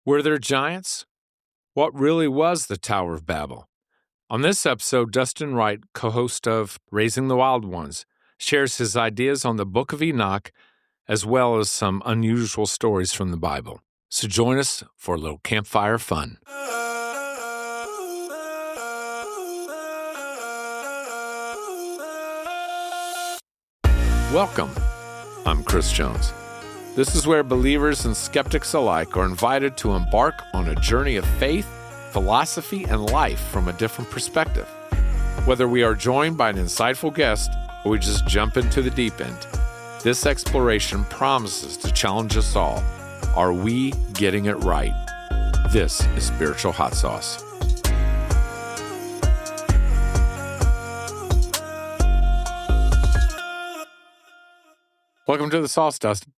Were there giants? What really was the Tower of Babel? On this episode, Dustin Wright, co-host of Raising the Wild Ones, shares his ideas on the Book of Enoch, as well as some unusual stories from the Bible. So join us for a little campfire fun. Welcome. I'm Chris Jones. This is where believers and skeptics alike are invited to embark on a journey of faith, philosophy, and life from a different perspective. Whether we are joined by an insightful guest or we just jump into the deep end, this exploration promises to challenge us all. Are we getting it right? This is Spiritual Hot Sauce. Welcome to the sauce, Dustin.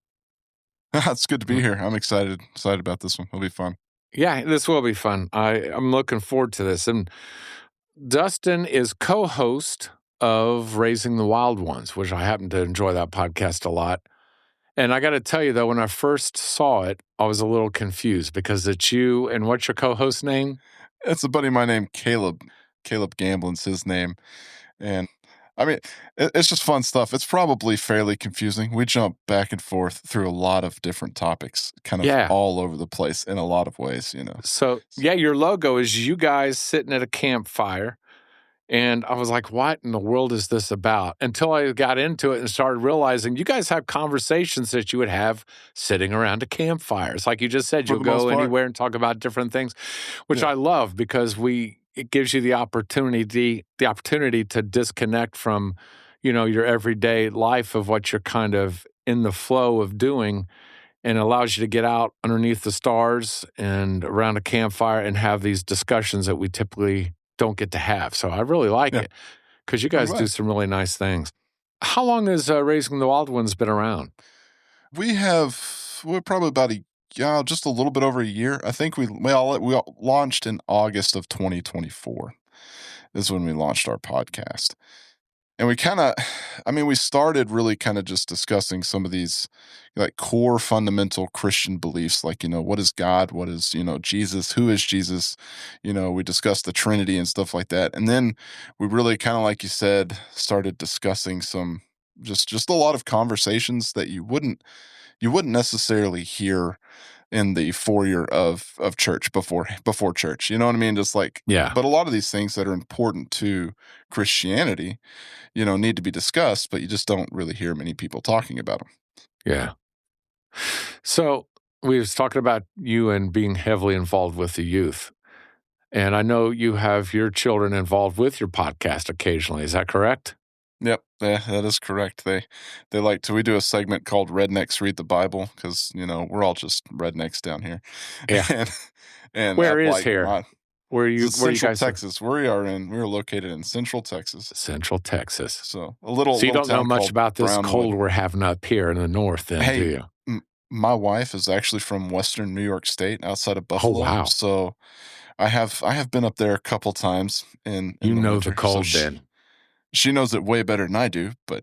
It's good to be here. I'm excited about this one. It'll be fun. Yeah, this will be fun. I'm looking forward to this. And Dustin is co-host of Raising the Wild Ones, which I happen to enjoy that podcast a lot. And I got to tell you, though, when I first saw it, I was a little confused because it's you and what's your co-host name? It's a buddy of mine named Caleb. Caleb Gamblin's his name. And I mean, it's just fun stuff. It's probably fairly confusing. We jump back and forth through a lot of different topics, kind of all over the place in a lot of ways, you know. So, your logo is you guys sitting at a campfire. And I was like, what in the world is this about? Until I got into it and started realizing you guys have conversations that you would have sitting around a campfire. It's like you just said, you'll go anywhere and talk about different things, which I love because it gives you the opportunity to disconnect from, your everyday life of what you're kind of in the flow of doing, and allows you to get out underneath the stars and around a campfire and have these discussions that we typically don't get to have. So I really like it because you guys do some really nice things. How long has Raising the Wild Ones been around? We're probably about just a little bit over a year. I think we launched in August of 2024 is when we launched our podcast. And we started really kind of just discussing some of these like core fundamental Christian beliefs, like, what is God? What is, Jesus? Who is Jesus? We discussed the Trinity and stuff like that. And then we really kind of, like you said, started discussing some, just a lot of conversations that you wouldn't necessarily hear in the foyer of church before church. You know what I mean? Just like, but a lot of these things that are important to Christianity, need to be discussed, but you just don't really hear many people talking about them. Yeah. So we was talking about you and being heavily involved with the youth. And I know you have your children involved with your podcast occasionally. Is that correct? Yep, that is correct. They like to. We do a segment called Rednecks Read the Bible because we're all just rednecks down here. Yeah. and where is here? Where you guys? Texas. We're located in Central Texas. Central Texas. So a little. So you don't know much about this cold we're having up here in the north, then, do you? My wife is actually from Western New York State, outside of Buffalo. Oh, wow! So I have been up there a couple times in you the know winter, the cold then. She knows it way better than I do, but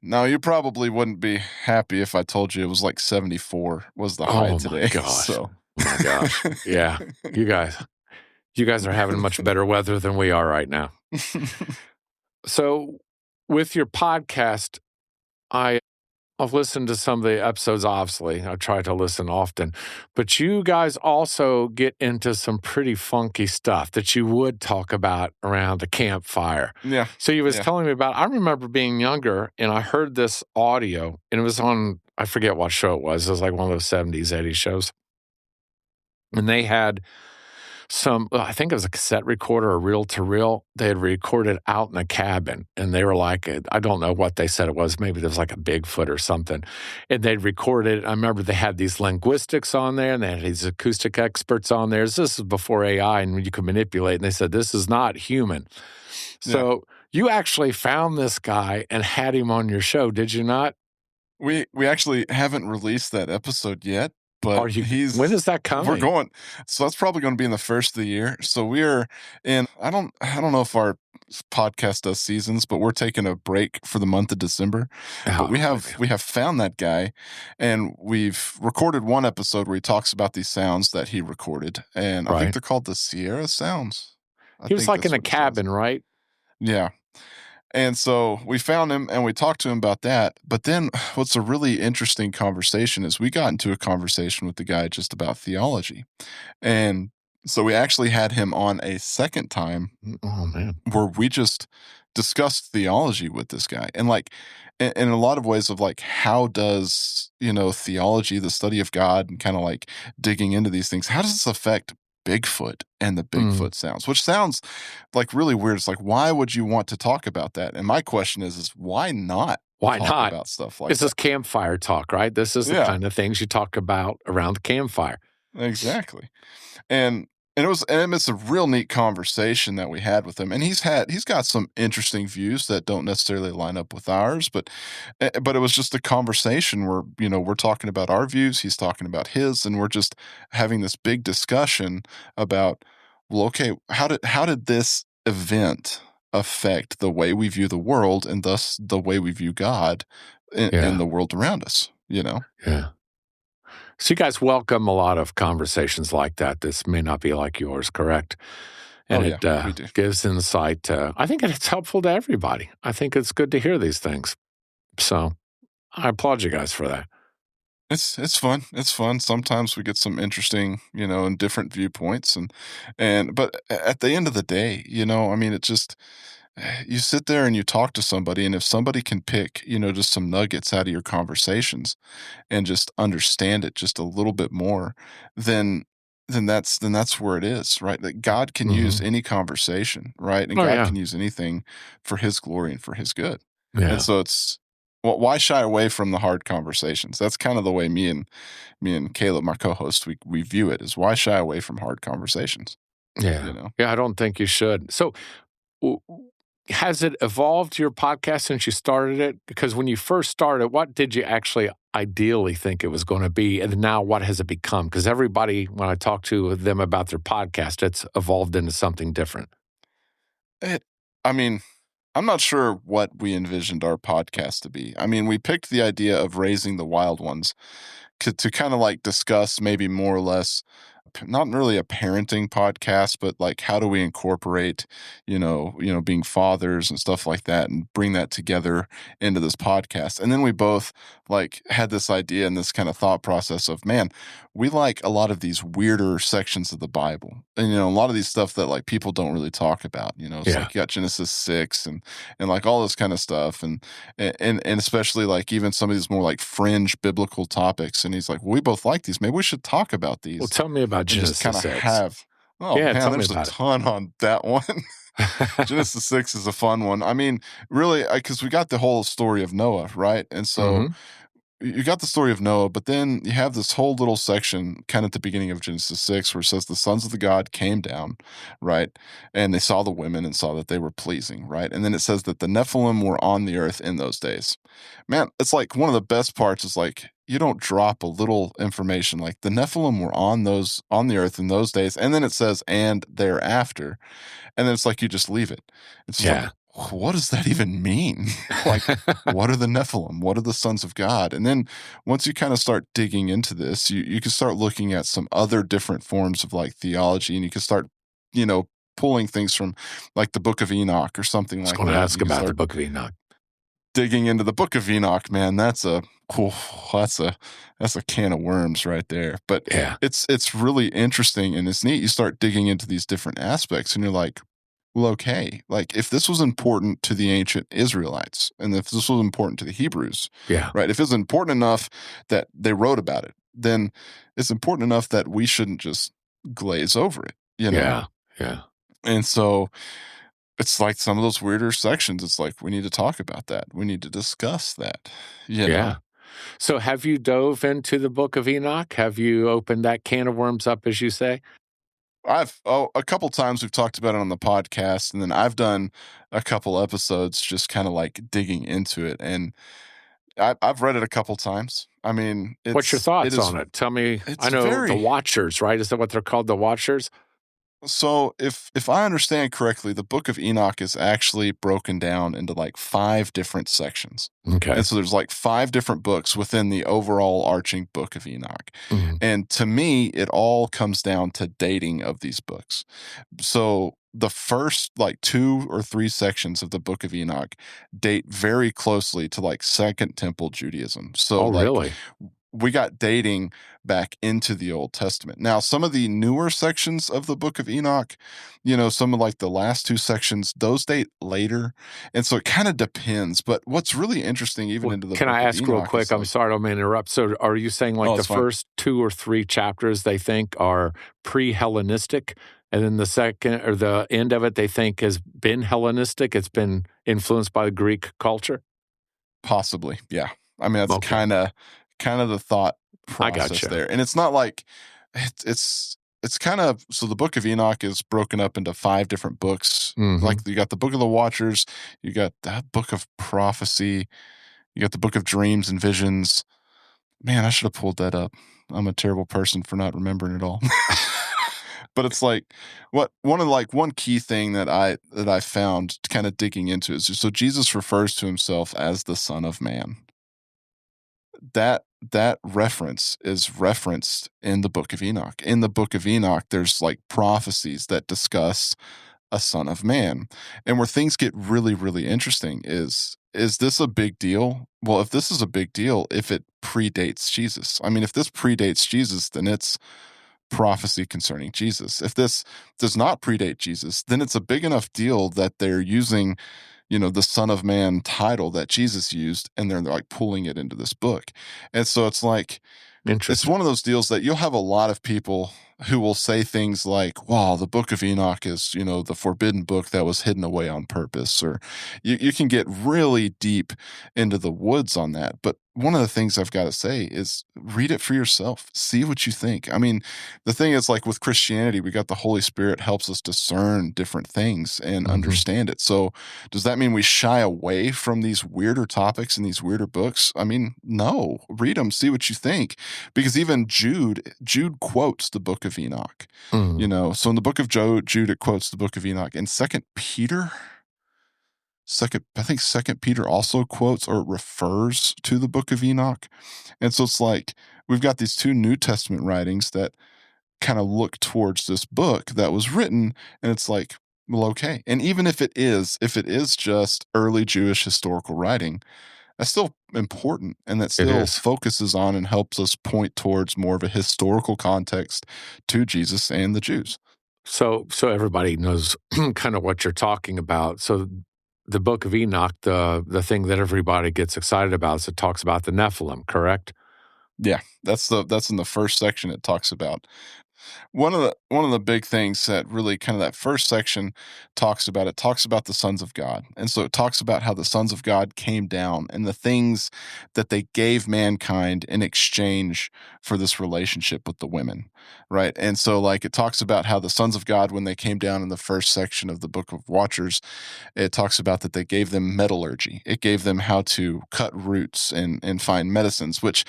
no, you probably wouldn't be happy if I told you it was like 74 was the high today. Oh my gosh. Yeah. You guys are having much better weather than we are right now. So with your podcast, I've listened to some of the episodes, obviously. I try to listen often. But you guys also get into some pretty funky stuff that you would talk about around the campfire. Yeah. So you was telling me about, I remember being younger, and I heard this audio, and it was on, I forget what show it was. It was like one of those 70s, 80s shows. And they had I think it was a cassette recorder, a reel-to-reel. They had recorded out in a cabin, and they were like, I don't know what they said it was. Maybe there was like a Bigfoot or something. And they'd recorded it. I remember they had these linguistics on there, and they had these acoustic experts on there. This is before AI, and you could manipulate. And they said, this is not human. So you actually found this guy and had him on your show, did you not? We actually haven't released that episode yet. but When is that we're coming? going, so that's probably going to be in the first of the year. So we're in, I don't know if our podcast does seasons, but we're taking a break for the month of December. But Oh, we have found that guy, and we've recorded one episode where he talks about these sounds that he recorded, and I think right. they're called the Sierra sounds. I He was think like in that's a what he says. cabin, right? Yeah. And so we found him and we talked to him about that. But then what's a really interesting conversation is we got into a conversation with the guy just about theology. And so we actually had him on a second time Oh man. where we just discussed theology with this guy. And like in a lot of ways of like how does, theology, the study of God and kind of like digging into these things, how does this affect Bigfoot and the Mm. Bigfoot sounds, which sounds like really weird. It's like, why would you want to talk about that? And my question is why not Why talk not? about stuff like This is that? campfire talk, right? This is the Yeah, kind of things you talk about around the campfire. exactly. And it's a real neat conversation that we had with him. And he's got some interesting views that don't necessarily line up with ours, but it was just a conversation where, we're talking about our views, he's talking about his, and we're just having this big discussion about, well, okay, how did this event affect the way we view the world and thus the way we view God in Yeah. the world around us, Yeah. So you guys welcome a lot of conversations like that. This may not be like yours, correct? Oh And yeah, it we do. gives insight. I think it's helpful to everybody. I think it's good to hear these things. So I applaud you guys for that. It's fun. It's fun. Sometimes we get some interesting, and different viewpoints and but at the end of the day, I mean, it just you sit there and you talk to somebody, and if somebody can pick, just some nuggets out of your conversations and just understand it just a little bit more, then then that's where it is, right? That God can use Hmm. any conversation, right? And Oh, God yeah. can use anything for his glory and for his good. And Yeah. so it's why shy away from the hard conversations? That's kind of the way me and Caleb, my co-host, we view it is why shy away from hard conversations, Yeah. you know? Yeah. I don't think you should. So w- has it evolved your podcast since you started it? Because when you first started, what did you actually ideally think it was going to be? And now what has it become? Because everybody, when I talk to them about their podcast, it's evolved into something different. It I mean, I'm not sure what we envisioned our podcast to be. I mean, we picked the idea of raising the wild ones to kind of like discuss maybe more or less not really a parenting podcast, but like how do we incorporate, being fathers and stuff like that and bring that together into this podcast. And then we both like had this idea and this kind of thought process of, man, we like a lot of these weirder sections of the Bible. And a lot of these stuff that like people don't really talk about. It's Yeah. like you got Genesis 6 and like all this kind of stuff and especially like even some of these more like fringe biblical topics. And he's like, well, we both like these. Maybe we should talk about Well, these tell me about and just Genesis kinda 6. have oh, Yeah. man, Tell me there's a about ton on that one. it. Genesis 6 is a fun one. I mean, really, because we got the whole story of Noah, right? And so Hmm. you got the story of Noah, but then you have this whole little section kind of at the beginning of Genesis 6 where it says the sons of the God came down, right? And they saw the women and saw that they were pleasing, right? And then it says that the Nephilim were on the earth in those days. Man, it's like one of the best parts is like you don't drop a little information like the Nephilim were on the earth in those days, and then it says and thereafter, and then it's like you just leave it. It's just like, Yeah. what does that even mean? Like, what are the Nephilim? What are the sons of God? And then once you kind of start digging into this, you can start looking at some other different forms of like theology, and you can start, pulling things from like the Book of Enoch or I something was like going to that. And ask you can about the start Book of Enoch. digging into the Book of Enoch, man. Cool, that's a can of worms right there. But Yeah. it's really interesting and it's neat. You start digging into these different aspects, and you're like, well, okay, like if this was important to the ancient Israelites, and if this was important to the Hebrews, Yeah. right? If it's important enough that they wrote about it, then it's important enough that we shouldn't just glaze over it. Yeah. Yeah. And so it's like some of those weirder sections. It's like we need to talk about that. We need to discuss that. You know. Yeah. So have you dove into the Book of Enoch? Have you opened that can of worms up, as you say? A couple times we've talked about it on the podcast, and then I've done a couple episodes just kind of like digging into it, and I've read it a couple times. I mean, What's your it thoughts is on it? Tell me. it's I know the very Watchers, right? Is that what they're called, the Watchers? so if I understand correctly, the Book of Enoch is actually broken down into like 5 different sections. Okay. And so there's like 5 different books within the overall arching Book of Enoch. Mhm. And to me, it all comes down to dating of these books. So the first like 2 or 3 sections of the Book of Enoch date very closely to like Second Temple Judaism. So Oh, like really? we got dating back into the Old Testament. Now, some of the newer sections of the Book of Enoch, some of like the last 2 sections, those date later. And so it kind of depends. But what's really interesting, even Well, into the can I Book of ask real Enoch, quick? is I'm like, sorry, I don't mean to interrupt. So, are you saying like oh, the it's fine. first 2 or 3 chapters they think are pre-Hellenistic, and then the second or the end of it they think has been Hellenistic? It's been influenced by the Greek culture. Possibly. Yeah. I mean, that's Okay, kind of the thought I process gotcha. there. And it's not like it's kind of so the Book of Enoch is broken up into 5 different books. Hmm. Like you got the Book of the Watchers, you got the Book of Prophecy, you got the Book of Dreams and Visions. Man, I should have pulled that up. I'm a terrible person for not remembering it all. But it's like one key thing that I found kind of digging into is so Jesus refers to himself as the Son of Man. That reference is referenced in the Book of Enoch. In the Book of Enoch, there's like prophecies that discuss a son of man. And where things get really, really interesting is this a big deal? Well, if this is a big deal, if it predates Jesus. I mean, if this predates Jesus, then it's prophecy concerning Jesus. If this does not predate Jesus, then it's a big enough deal that they're using, the Son of Man title that Jesus used, and they're like pulling it into this book. And so it's Interesting. one of those deals that you'll have a lot of people who will say things like, wow, the Book of Enoch is, the forbidden book that was hidden away on purpose. Or you can get really deep into the woods on that. But one of the things I've got to say is read it for yourself. See what you think. I mean, the thing is, like with Christianity, we got the Holy Spirit helps us discern different things and Hmm. understand it. So does that mean we shy away from these weirder topics and these weirder books? I mean, no. Read them, see what you think, because even Jude quotes the Book of Enoch. Hmm. So in the book of Jude, it quotes the Book of Enoch. In Second Peter also quotes or refers to the Book of Enoch. And so it's like we've got these 2 New Testament writings that kind of look towards this book that was written, and it's like, well, okay. And even if it is just early Jewish historical writing, that's still important, and that It still is. focuses on and helps us point towards more of a historical context to Jesus and the Jews. So everybody knows kind of what you're talking about. So the Book of Enoch, the thing that everybody gets excited about is it talks about the Nephilim, correct? Yeah, that's in the first section it talks about. One of the big things that really kind of that first section talks about the sons of God. And so it talks about how the sons of God came down and the things that they gave mankind in exchange for this relationship with the women, right? And so like it talks about how the sons of God, when they came down in the first section of the Book of Watchers, it talks about that they gave them metallurgy. It gave them how to cut roots and find medicines, which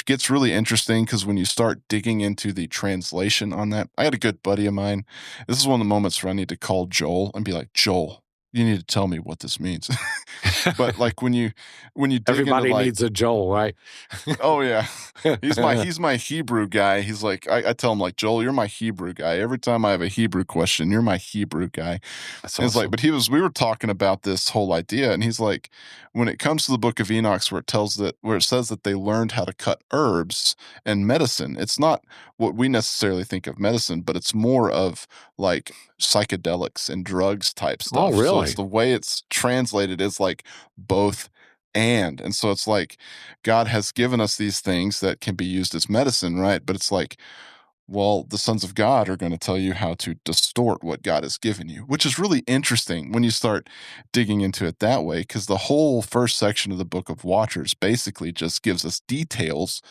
gets really interesting because when you start digging into the translation on that, I had a good buddy of mine. This is one of the moments where I need to call Joel and be like, Joel, you need to tell me what this means. But like when you dig into Everybody like, needs a Joel, right? oh yeah, he's my Hebrew guy. He's like I tell him like, Joel, you're my Hebrew guy. Every time I have a Hebrew question, you're my Hebrew guy. That's And it's like, awesome. but we were talking about this whole idea, and he's like, when it comes to the Book of Enoch, where it says that they learned how to cut herbs and medicine, it's not what we necessarily think of medicine, but it's more of like psychedelics and drugs type Oh, stuff. So it's really? the way it's translated is like both and so it's like God has given us these things that can be used as medicine, right? But it's like, Well, the sons of God are going to tell you how to distort what God has given you, which is really interesting when you start digging into it that way, because the whole first section of the Book of Watchers basically just gives us details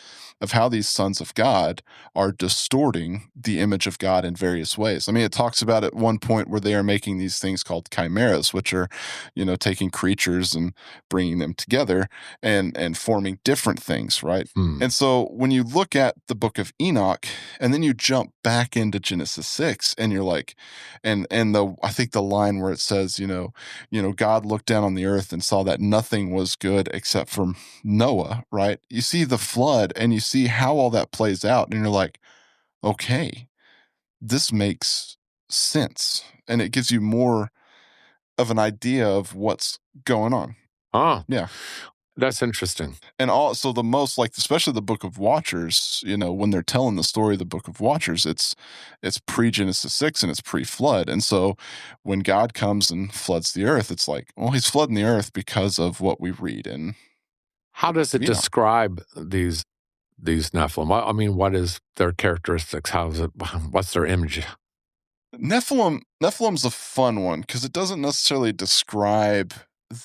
of how these sons of God are distorting the image of God in various ways. I mean, it talks about at one point where they are making these things called chimeras, which are, taking creatures and bringing them together and forming different things, right? Hmm. And so when you look at the Book of Enoch, and then you jump back into Genesis 6, and you're like, and I think the line where it says, God looked down on the earth and saw that nothing was good except for Noah, right? You see the flood and you see how all that plays out, and you're like, okay, this makes sense. And it gives you more of an idea of what's going on. Oh, Yeah. that's interesting. And also the most, like, especially the Book of Watchers, when they're telling the story of the Book of Watchers, it's pre-Genesis 6 and it's pre-flood. And so when God comes and floods the earth, it's like, well, he's flooding the earth because of what we read in How the Book does of it Enoch. describe these Nephilim? I mean, what is their characteristics? How is it? What's their image? Nephilim's a fun one because it doesn't necessarily describe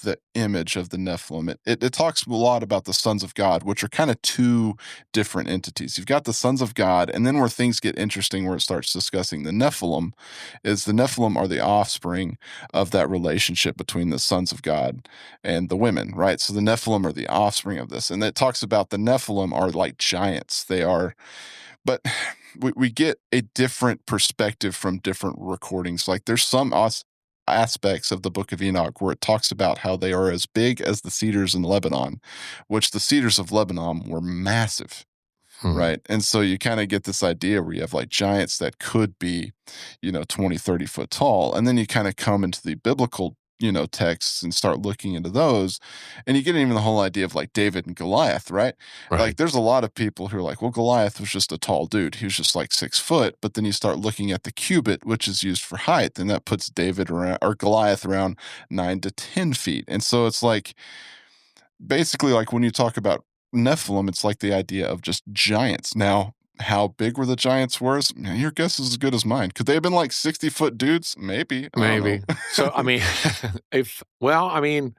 the image of the Nephilim. It talks a lot about the sons of God, which are kind of two different entities. You've got the sons of God, and then where things get interesting, where it starts discussing the Nephilim, is the Nephilim are the offspring of that relationship between the sons of God and the women, right? So the Nephilim are the offspring of this. And it talks about the Nephilim are like giants. But we get a different perspective from different recordings. Like there's some aspects of the Book of Enoch where it talks about how they are as big as the cedars in Lebanon, which the cedars of Lebanon were massive. Hmm. Right. And so you kind of get this idea where you have like giants that could be, 20, 30 foot tall. And then you kind of come into the biblical, texts and start looking into those. And you get even the whole idea of like David and Goliath, right? Right. Like there's a lot of people who are like, well, Goliath was just a tall dude. He was just like 6 foot. But then you start looking at the cubit, which is used for height, and that puts David around or Goliath around 9 to 10 feet. And so it's like, basically, like when you talk about Nephilim, it's like the idea of just giants. Now, how big were the giants worse? Your guess is as good as mine. Could they have been like 60-foot dudes? Maybe. I don't know. Maybe. So, I mean, I mean,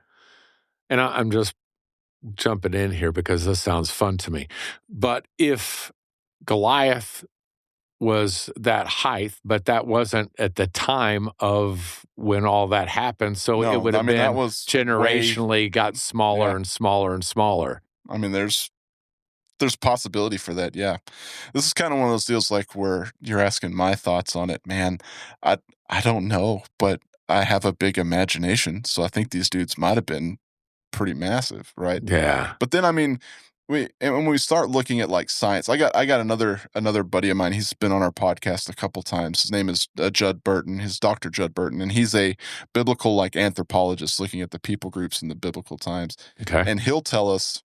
and I'm just jumping in here because this sounds fun to me. But if Goliath was that height, but that wasn't at the time of when all that happened. So it No, would I have mean, that been was way, generationally got smaller yeah. and smaller and smaller. I mean, there's possibility for that. Yeah. This is kind of one of those deals like where you're asking my thoughts on it. Man, I I don't know, but I have a big imagination, so I think these dudes might have been pretty massive, right? Yeah. But then I mean, when we start looking at like science, I got another buddy of mine. He's been on our podcast a couple times. His name is Judd Burton. His Dr. Judd Burton, and he's a biblical like anthropologist looking at the people groups in the biblical times. Okay. And he'll tell us,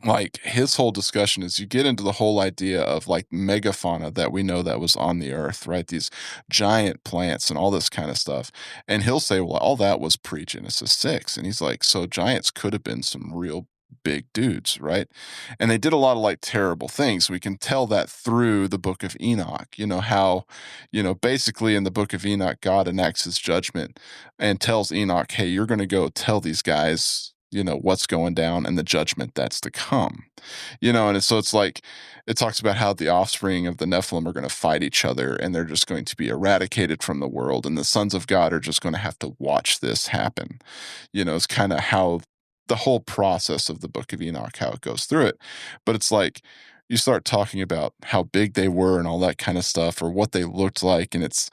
like, his whole discussion is you get into the whole idea of like megafauna that we know that was on the earth, right? These giant plants and all this kind of stuff. And he'll say, well, all that was pre-Genesis 6. And he's like, so giants could have been some real big dudes, right? And they did a lot of like terrible things. We can tell that through the Book of Enoch, how, basically in the Book of Enoch, God enacts his judgment and tells Enoch, hey, you're going to go tell these guys, what's going down and the judgment that's to come. So it's like it talks about how the offspring of the Nephilim are going to fight each other and they're just going to be eradicated from the world, and the sons of God are just going to have to watch this happen. It's kind of how the whole process of the Book of Enoch, how it goes through it. But it's like you start talking about how big they were and all that kind of stuff, or what they looked like, and it's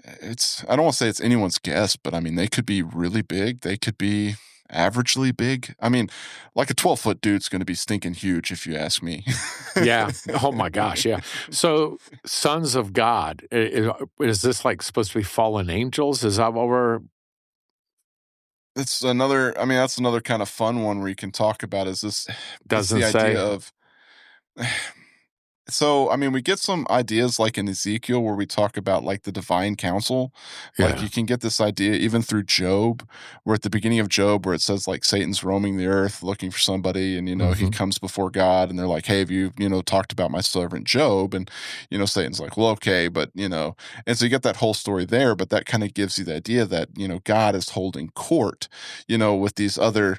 I don't want to say it's anyone's guess, but I mean they could be really big, they could be averagely big. I mean, like a 12-foot dude's going to be stinking huge if you ask me. Yeah. Oh my gosh. Yeah. So, sons of God, is this like supposed to be fallen angels? Is that what we're? It's another, I mean, that's another kind of fun one where you can talk about is this, it's Doesn't the idea say. of So, I mean, we get some ideas like in Ezekiel where we talk about like the divine council. Like Yeah. you can get this idea even through Job, where at the beginning of Job, where it says like Satan's roaming the earth looking for somebody, and he Mhm. comes before God, and they're like, "Hey, have you talked about my servant Job?" And Satan's like, "Well, okay, but and so you get that whole story there, but that kind of gives you the idea that God is holding court, with these other.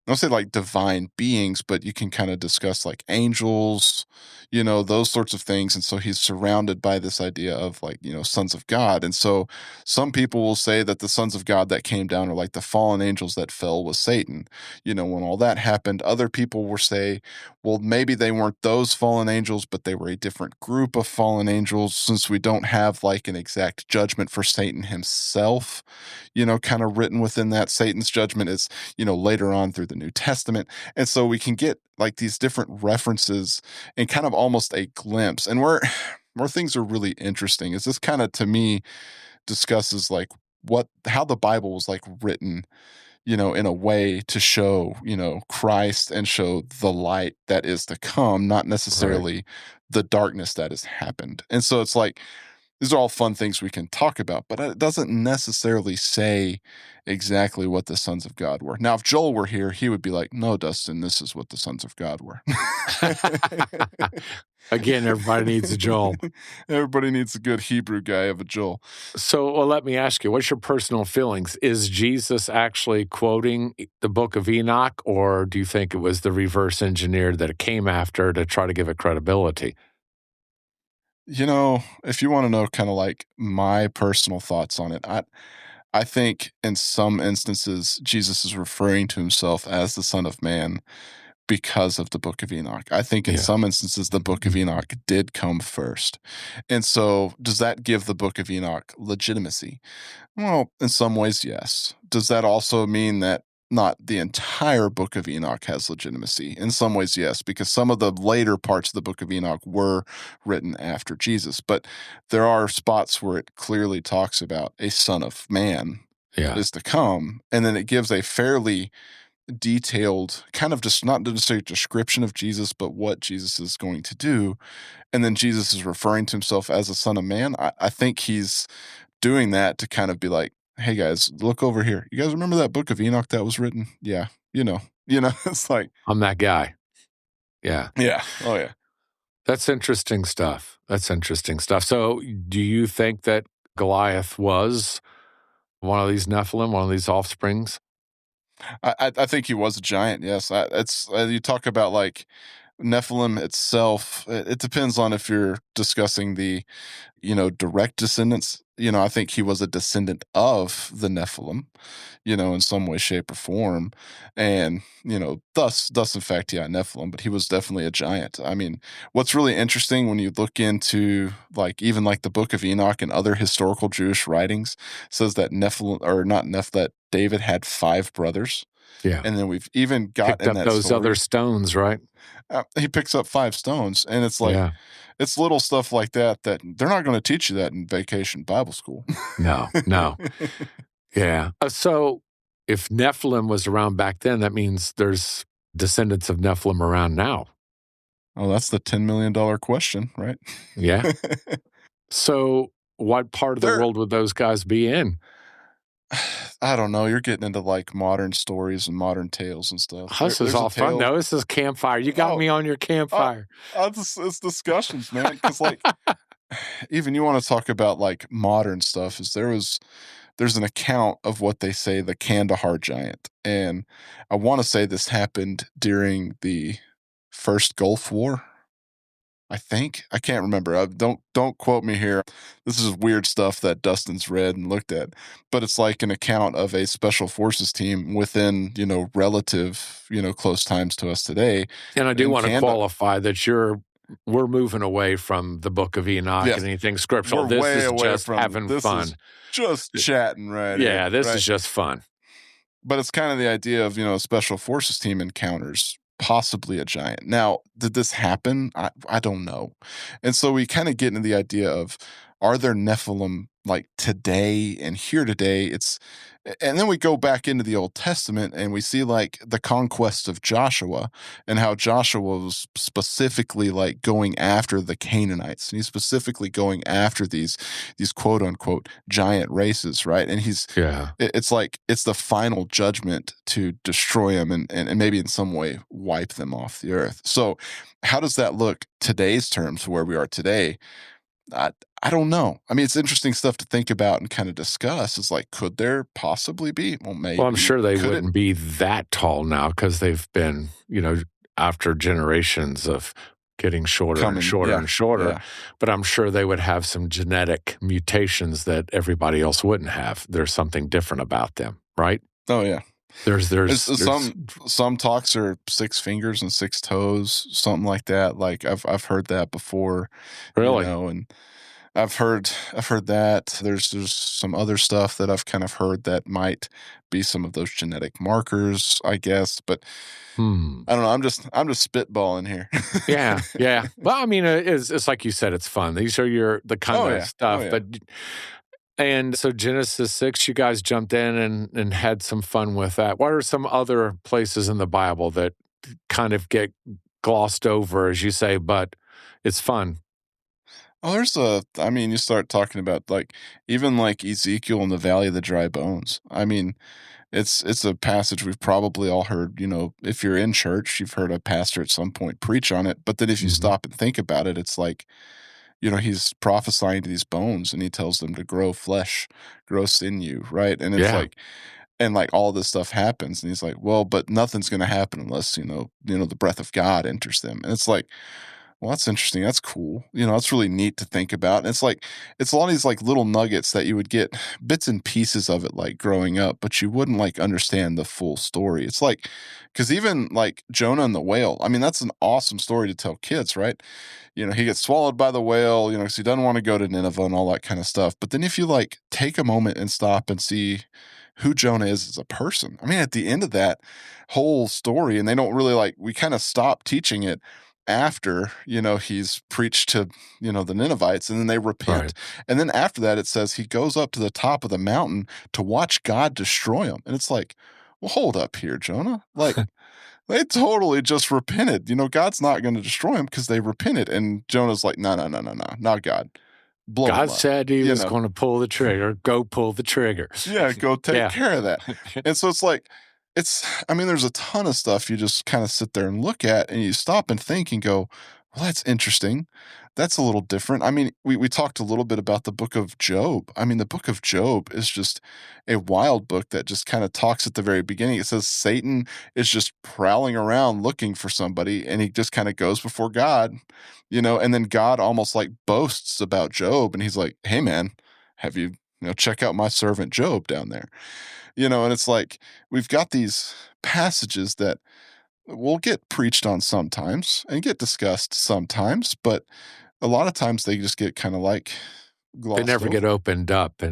I don't say like divine beings, but you can kind of discuss like angels, those sorts of things. And so he's surrounded by this idea of like, sons of God. And so some people will say that the sons of God that came down are like the fallen angels that fell with Satan, when all that happened. Other people will say, well, maybe they weren't those fallen angels, but they were a different group of fallen angels, since we don't have like an exact judgment for Satan himself, kind of written within that. Satan's judgment is, later on through the New Testament. And so we can get like these different references and kind of almost a glimpse. And where things are really interesting is this kind of, to me, discusses like how the Bible was like written, in a way to show, Christ and show the light that is to come, not Right. necessarily the darkness that has happened. And so it's like, these are all fun things we can talk about, but it doesn't necessarily say exactly what the sons of God were. Now, if Joel were here, he would be like, no, Dustin, this is what the sons of God were. Again, everybody needs a Joel. Everybody needs a good Hebrew guy of a Joel. So, well, let me ask you, what's your personal feelings? Is Jesus actually quoting the Book of Enoch, or do you think it was the reverse engineer that it came after to try to give it credibility? If you want to know kind of like my personal thoughts on it, I think in some instances Jesus is referring to himself as the Son of Man because of the Book of Enoch. I think in Yeah. some instances the Book of Mhm. Enoch did come first. And so does that give the Book of Enoch legitimacy? Well, in some ways, yes. Does that also mean that not the entire Book of Enoch has legitimacy? In some ways, yes, because some of the later parts of the Book of Enoch were written after Jesus. But there are spots where it clearly talks about a son of man Yeah. is to come. And then it gives a fairly detailed kind of just not necessarily description of Jesus, but what Jesus is going to do. And then Jesus is referring to himself as a son of man. I think he's doing that to kind of be like, hey guys, look over here. You guys remember that Book of Enoch that was written? Yeah, it's like, I'm that guy. Yeah. yeah, oh yeah. That's interesting stuff. That's interesting stuff. So, do you think that Goliath was one of these Nephilim, one of these offsprings? I think he was a giant. Yes, it's you talk about like Nephilim itself. It depends on if you're discussing the direct descendants. I think he was a descendant of the Nephilim, in some way, shape, or form. And, thus, in fact, yeah, Nephilim, but he was definitely a giant. I mean, what's really interesting when you look into like even like the Book of Enoch and other historical Jewish writings says that Nephilim, or not that David had 5 brothers. Yeah. And then we've even got Picked in up that those other story, stones, right? he picks up 5 stones, and it's like, Yeah. it's little stuff like that that they're not going to teach you that in vacation Bible school. No, no. Yeah. So, if Nephilim was around back then, that means there's descendants of Nephilim around now. Oh, that's the $10 million question, right? Yeah. So, what part of the They're world would those guys be in? I don't know, you're getting into, like, modern stories and modern tales and stuff. Oh, this is There's a all fun. tale. No, this is campfire. You got Oh, me on your uh, campfire. it's discussions, man. Because like, even you wanna talk about, like, modern stuff, is there's an account of what they say the Kandahar giant, and I wanna say this happened during the First Gulf War. I think. I can't remember. Don't quote me here. This is weird stuff that Dustin's read and looked at, but it's like an account of a special forces team within, relative, close times to us today And I do in want to Canada. qualify that we're moving away from the Book of Enoch and Yes, anything scriptural. we're This way is away just from having this fun. is just chatting right here, Yeah, this right? is just fun. But it's kind of the idea of, special forces team encounters possibly a giant. Now, did this happen? I don't know. And so we kind of get into the idea of are there Nephilim like today and here today? And then we go back into the Old Testament and we see like the conquest of Joshua and how Joshua was specifically like going after the Canaanites, and he's specifically going after these quote unquote giant races, right? And Yeah. it's like it's the final judgment to destroy them and maybe in some way wipe them off the earth. So how does that look today's terms where we are today? I don't know. I mean, it's interesting stuff to think about and kind of discuss. It's like, could there possibly be? Well, Well, I'm maybe. sure they Could it wouldn't be that tall now because they've been, after generations of getting shorter come and in? shorter Yeah. and shorter. Yeah. But I'm sure they would have some genetic mutations that everybody else wouldn't have. There's something different about them, right? Oh, yeah. There's Some talks are 6 fingers and 6 toes, something like that. Like I've heard that before, really. and I've heard that. There's some other stuff that I've kind of heard that might be some of those genetic markers, I guess. But I don't know. I'm just spitballing here. Yeah, yeah. Well, I mean, it's like you said, it's fun. These are the kind Oh of yeah. stuff. Oh yeah. But and so Genesis 6, you guys jumped in and had some fun with that. What are some other places in the Bible that kind of get glossed over, as you say, but it's fun? Oh, I mean, you start talking about like even like Ezekiel in the Valley of the Dry Bones. I mean, it's a passage we've probably all heard. If you're in church, you've heard a pastor at some point preach on it. But then if you Mhm. stop and think about it, it's like, he's prophesying to these bones and he tells them to grow flesh, grow sinew, right? And it's Yeah, like, and like all this stuff happens, and he's like, well, but nothing's going to happen unless the breath of God enters them. And it's like, well, that's interesting. That's cool. That's really neat to think about. And it's like, it's a lot of these like little nuggets that you would get bits and pieces of it like growing up, but you wouldn't like understand the full story. It's like, because even like Jonah and the whale, I mean, that's an awesome story to tell kids, right? He gets swallowed by the whale, because he doesn't want to go to Nineveh and all that kind of stuff. But then if you like take a moment and stop and see who Jonah is as a person, I mean, at the end of that whole story, and they don't really like, we kind of stop teaching it after he's preached to the Ninevites, and then they repent, right. and then after that it says he goes up to the top of the mountain to watch God destroy him. And it's like, well, hold up here, Jonah. Like, they totally just repented. God's not going to destroy him because they repented. And Jonah's like, no, no, no, no, no, not God. Blow him God up. said he was going to pull the trigger. Go pull the trigger. Yeah, go take Yeah. care of that. And so it's like, I mean, there's a ton of stuff you just kind of sit there and look at and you stop and think and go, well, that's interesting. That's a little different. I mean, we talked a little bit about the book of Job. I mean, the book of Job is just a wild book that just kind of talks at the very beginning. It says Satan is just prowling around looking for somebody, and he just kind of goes before God, and then God almost like boasts about Job, and he's like, hey, man, have you, check out my servant Job down there. And it's like we've got these passages that will get preached on sometimes and get discussed sometimes, but a lot of times they just get kind of like glossed They never get over. opened up,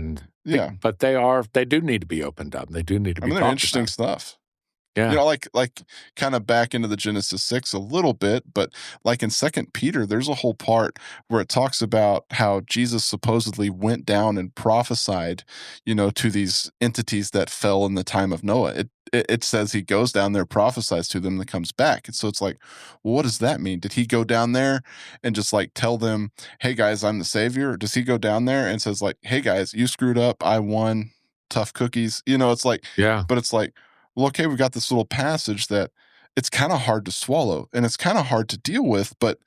Yeah. but they do need to be opened up. They do need to I be mean, they're talked interesting about. stuff. Yeah. Like kind of back into the Genesis 6 a little bit, but like in Second Peter, there's a whole part where it talks about how Jesus supposedly went down and prophesied, to these entities that fell in the time of Noah. It says he goes down there, prophesies to them, and then comes back. And so it's like, well, what does that mean? Did he go down there and just like tell them, hey guys, I'm the savior? Or does he go down there and says like, hey guys, you screwed up, I won, tough cookies? It's like, Yeah. but it's like, well, okay, we got this little passage that it's kind of hard to swallow and it's kind of hard to deal with, but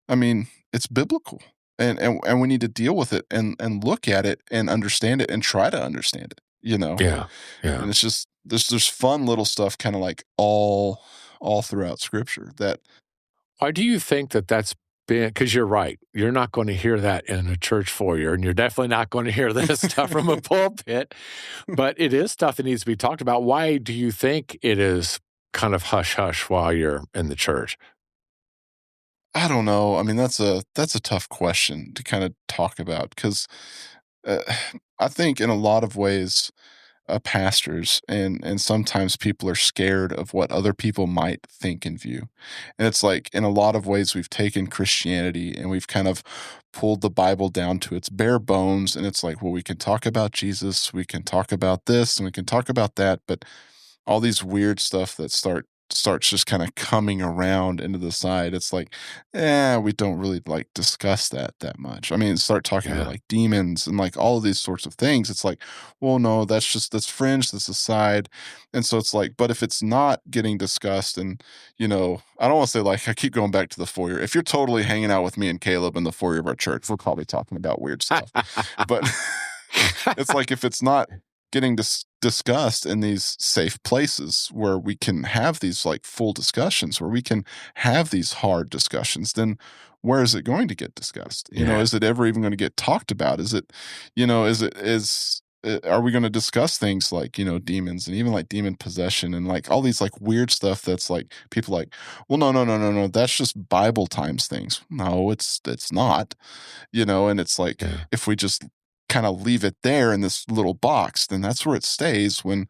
I mean, it's biblical, and we need to deal with it and look at it and understand it and try to understand it. Yeah. Yeah. And it's just there's fun little stuff kind of like all throughout scripture that Why do you think that that's been? Because you're right. You're not going to hear that in a church foyer, and you're definitely not going to hear this stuff from a pulpit. But it is stuff that needs to be talked about. Why do you think it is kind of hush hush while you're in the church? I don't know. I mean, that's a tough question to kind of talk about because uh, I think in a lot of ways pastors and sometimes people are scared of what other people might think and view. And it's like in a lot of ways we've taken Christianity and we've kind of pulled the Bible down to its bare bones, and it's like, well, we can talk about Jesus, we can talk about this, and we can talk about that, but all these weird stuff that starts just kind of coming around into the side. It's like, we don't really like discuss that much. I mean, start talking about Yeah. like demons and like all of these sorts of things. It's like, well, no, that's fringe, that's aside. And so it's like, but if it's not getting discussed, and I don't want to say, like, I keep going back to the foyer. If you're totally hanging out with me and Caleb in the foyer of our church, we're probably talking about weird stuff. But it's like, if it's not getting discussed in these safe places where we can have these like full discussions, where we can have these hard discussions, then where is it going to get discussed? Is it ever even going to get talked about? Is it, are we going to discuss things like, demons and even like demon possession and like all these like weird stuff that's like people like, well, no, that's just Bible times things. No, it's not, and it's like, if we just kind of leave it there in this little box, then that's where it stays when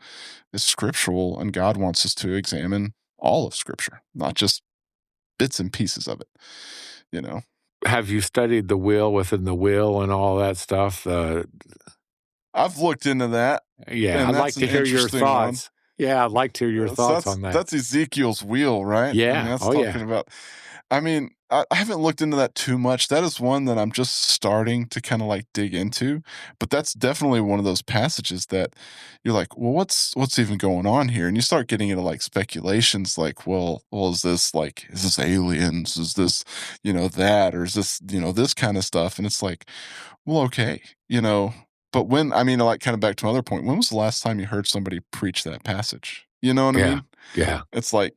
it's scriptural, and God wants us to examine all of Scripture, not just bits and pieces of it. Have you studied the will within the will and all that stuff? I've looked into that. Yeah, I'd like to hear your thoughts. Yeah, I'd like to hear your thoughts on that. That's Ezekiel's wheel, right? Yeah. I mean, that's talking about. I mean, I haven't looked into that too much. That is one that I'm just starting to kind of like dig into, but that's definitely one of those passages that you're like, well, what's even going on here? And you start getting into like speculations, like, well, is this aliens? Is this, that, or is this, this kind of stuff? And it's like, well, okay, but like kind of back to my other point, when was the last time you heard somebody preach that passage? You know what I mean? Yeah. It's like,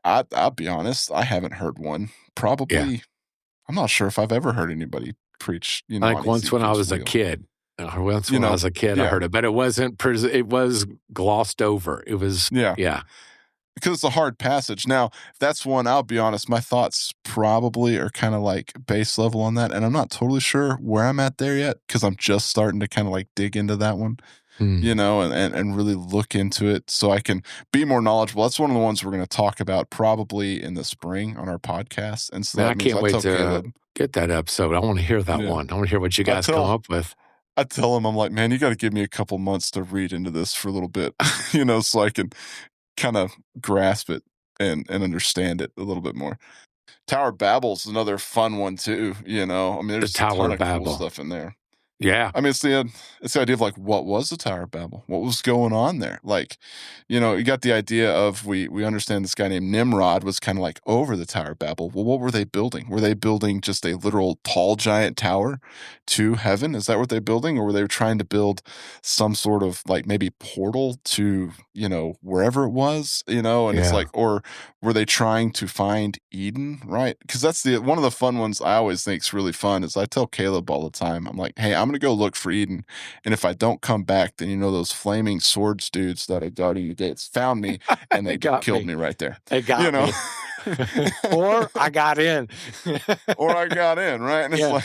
I'll be honest, I haven't heard one. Probably, I'm not sure if I've ever heard anybody preach, like once when I was a kid. I heard it, but it wasn't, it was glossed over. It was, because it's a hard passage. Now, that's one, I'll be honest, my thoughts probably are kind of like base level on that, and I'm not totally sure where I'm at there yet, because I'm just starting to kind of like dig into that one. And really look into it so I can be more knowledgeable. That's one of the ones we're going to talk about probably in the spring on our podcast. And so I can't wait to get that episode. I want to hear that one. I want to hear what you guys come up with. I tell him, I'm like, man, you got to give me a couple months to read into this for a little bit, so I can kind of grasp it and understand it a little bit more. Tower of Babel's another fun one too. I mean, there's the Tower of Babel cool stuff in there. Yeah. I mean, it's the idea of like, what was the Tower of Babel? What was going on there? Like, you got the idea of, we understand this guy named Nimrod was kind of like over the Tower of Babel. Well, what were they building? Were they building just a literal tall giant tower to heaven? Is that what they're building? Or were they trying to build some sort of like maybe portal to, wherever it was, and it's like, or were they trying to find Eden? Right. Because that's one of the fun ones I always think is really fun is I tell Caleb all the time, I'm like, hey, I'm going to go look for Eden. And if I don't come back, then those flaming swords dudes that are guarding the gates found me and they killed me right there. They got me. Or I got in. Right? And it's like,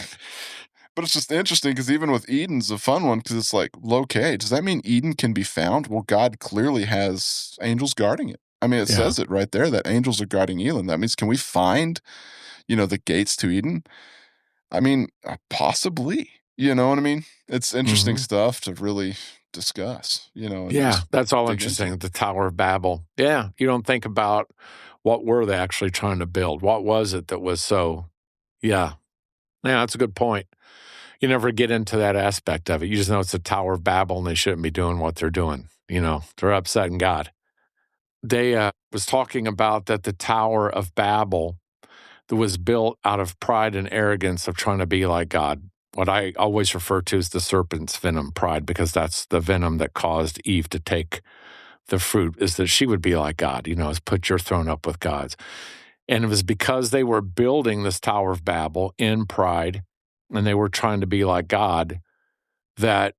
but it's just interesting because even with Eden's a fun one because it's like, okay, does that mean Eden can be found? Well, God clearly has angels guarding it. I mean, it says it right there that angels are guarding Eden. That means, can we find, the gates to Eden? I mean, possibly. You know what I mean? It's interesting stuff to really discuss, that's all interesting. The Tower of Babel. Yeah. You don't think about what were they actually trying to build? What was it that was so, Yeah, that's a good point. You never get into that aspect of it. You just know it's the Tower of Babel and they shouldn't be doing what they're doing. They're upsetting God. They was talking about that the Tower of Babel that was built out of pride and arrogance of trying to be like God. What I always refer to as the serpent's venom, pride, because that's the venom that caused Eve to take the fruit, is that she would be like God, is put your throne up with God's. And it was because they were building this Tower of Babel in pride and they were trying to be like God that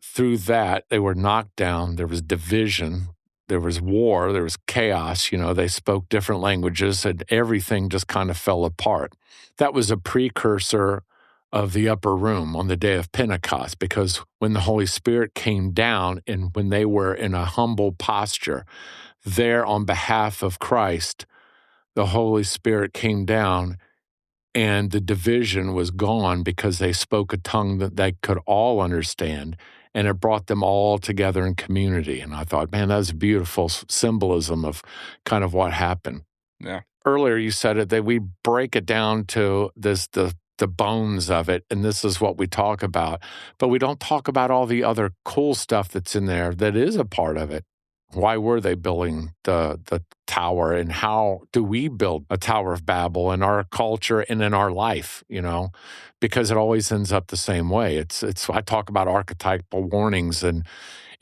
through that they were knocked down. There was division, there was war, there was chaos. They spoke different languages and everything just kind of fell apart. That was a precursor of the upper room on the day of Pentecost, because when the Holy Spirit came down and when they were in a humble posture there on behalf of Christ, the Holy Spirit came down and the division was gone because they spoke a tongue that they could all understand, and it brought them all together in community. And I thought, man, that's a beautiful symbolism of kind of what happened. Yeah. Earlier, you said it that we break it down to the bones of it, and this is what we talk about. But we don't talk about all the other cool stuff that's in there that is a part of it. Why were they building the tower, and how do we build a Tower of Babel in our culture and in our life, because it always ends up the same way. It's I talk about archetypal warnings, and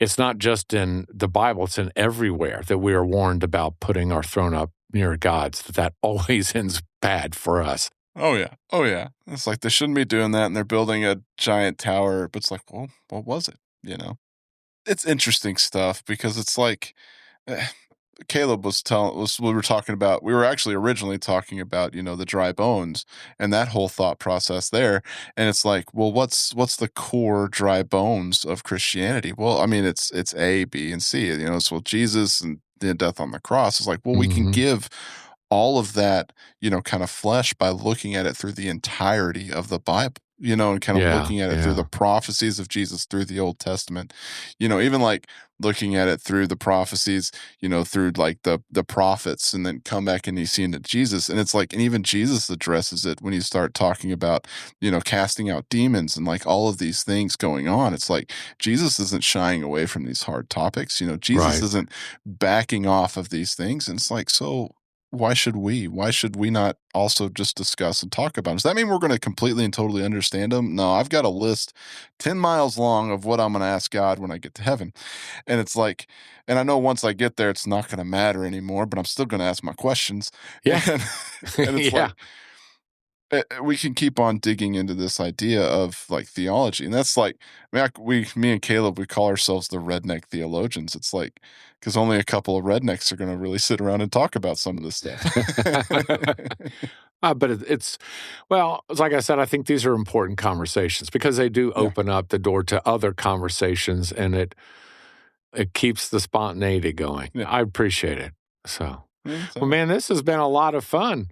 it's not just in the Bible, it's in everywhere that we are warned about putting our throne up near God's, that always ends bad for us. Oh, yeah. Oh, yeah. It's like they shouldn't be doing that, and they're building a giant tower, but it's like, well, what was it, It's interesting stuff because it's like Caleb we were actually originally talking about, the dry bones and that whole thought process there. And it's like, well, what's the core dry bones of Christianity? Well, I mean, it's A, B, and C, it's Jesus and the death on the cross. It's like, well, we can give all of that, kind of flesh by looking at it through the entirety of the Bible. And kind of looking at it through the prophecies of Jesus through the Old Testament, even like looking at it through the prophecies, through like the prophets, and then come back and you see into Jesus. And it's like, and even Jesus addresses it when you start talking about, casting out demons and like all of these things going on. It's like Jesus isn't shying away from these hard topics. Jesus isn't backing off of these things. And it's like, so why should we not also just discuss and talk about them? Does that mean we're going to completely and totally understand them? No, I've got a list 10 miles long of what I'm going to ask God when I get to heaven. And it's like, and I know once I get there, it's not going to matter anymore, but I'm still going to ask my questions. Yeah. And it's like, we can keep on digging into this idea of like theology. And that's like, me and Caleb, we call ourselves the redneck theologians. It's like, because only a couple of rednecks are going to really sit around and talk about some of this stuff. But it's like I said, I think these are important conversations because they do open up the door to other conversations, and it keeps the spontaneity going. Yeah. I appreciate it. So, well, man, this has been a lot of fun.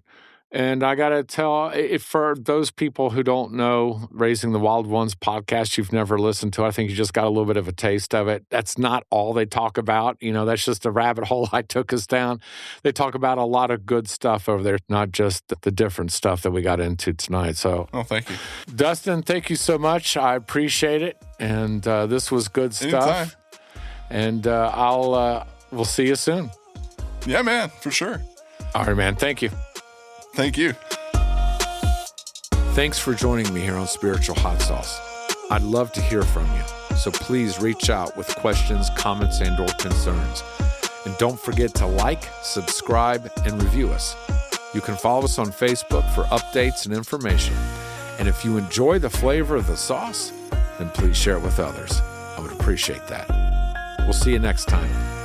And I got to tell, for those people who don't know Raising the Wild Ones podcast, you've never listened to, I think you just got a little bit of a taste of it. That's not all they talk about. That's just a rabbit hole I took us down. They talk about a lot of good stuff over there, not just the different stuff that we got into tonight. So, thank you. Dustin, thank you so much. I appreciate it. And this was good stuff. Anytime. And we'll see you soon. Yeah, man, for sure. All right, man. Thank you. Thank you. Thanks for joining me here on Spiritual Hot Sauce. I'd love to hear from you, so please reach out with questions, comments, and/or concerns. And don't forget to like, subscribe, and review us. You can follow us on Facebook for updates and information. And if you enjoy the flavor of the sauce, then please share it with others. I would appreciate that. We'll see you next time.